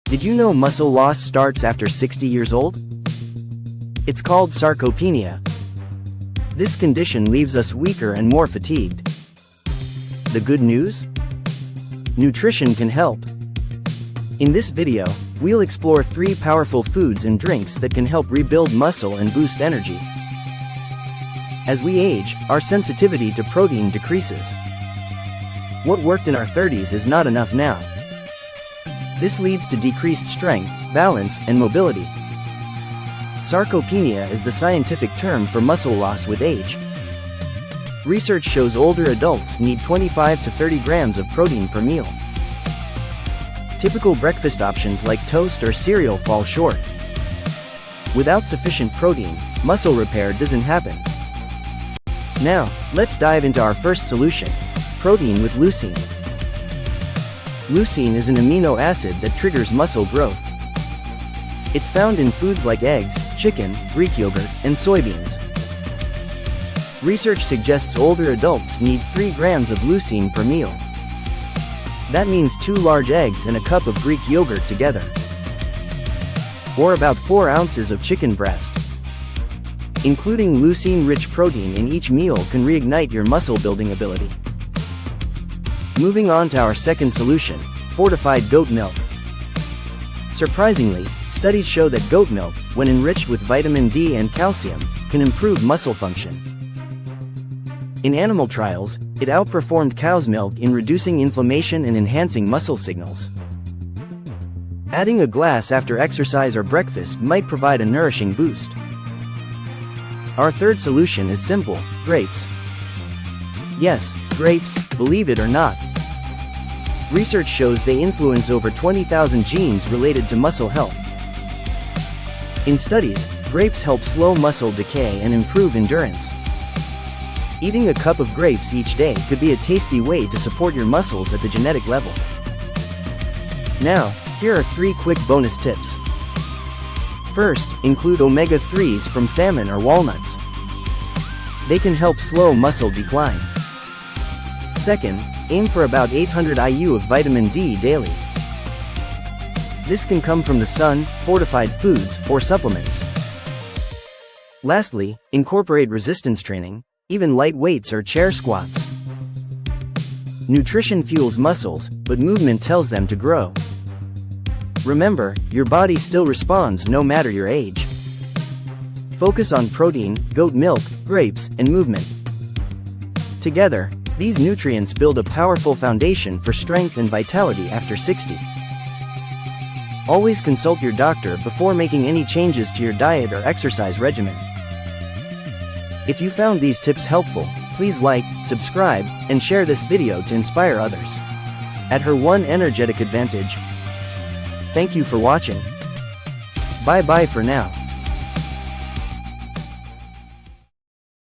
Did you know muscle loss starts after 60 years old? It's called sarcopenia. This condition leaves us weaker and more fatigued. The good news? Nutrition can help. In this video, we'll explore 3 powerful foods and drinks that can help rebuild muscle and boost energy. As we age, our sensitivity to protein decreases. What worked in our 30s is not enough now. This leads to decreased strength, balance, and mobility. Sarcopenia is the scientific term for muscle loss with age. Research shows older adults need 25 to 30 grams of protein per meal. Typical breakfast options like toast or cereal fall short. Without sufficient protein, muscle repair doesn't happen. Now, let's dive into our first solution: protein with leucine. Leucine is an amino acid that triggers muscle growth. It's found in foods like eggs, chicken, Greek yogurt, and soybeans. Research suggests older adults need 3 grams of leucine per meal. That means 2 large eggs and a cup of Greek yogurt together. Or about 4 ounces of chicken breast. Including leucine-rich protein in each meal can reignite your muscle-building ability. Moving on to our second solution: fortified goat milk. Surprisingly, studies show that goat milk, when enriched with vitamin D and calcium, can improve muscle function. In animal trials, it outperformed cow's milk in reducing inflammation and enhancing muscle signals. Adding a glass after exercise or breakfast might provide a nourishing boost. Our third solution is simple: grapes. Yes, grapes, believe it or not. Research shows they influence over 20,000 genes related to muscle health. In studies, grapes help slow muscle decay and improve endurance. Eating a cup of grapes each day could be a tasty way to support your muscles at the genetic level. Now, here are 3 quick bonus tips. First, include omega-3s from salmon or walnuts. They can help slow muscle decline. Second, aim for about 800 IU of vitamin D daily. This can come from the sun, fortified foods, or supplements. Lastly, incorporate resistance training, even light weights or chair squats. Nutrition fuels muscles, but movement tells them to grow. Remember, your body still responds no matter your age. Focus on protein, goat milk, grapes, and movement. Together, these nutrients build a powerful foundation for strength and vitality after 60. Always consult your doctor before making any changes to your diet or exercise regimen. If you found these tips helpful, please like, subscribe, and share this video to inspire others. At her one energetic advantage. Thank you for watching. Bye bye for now.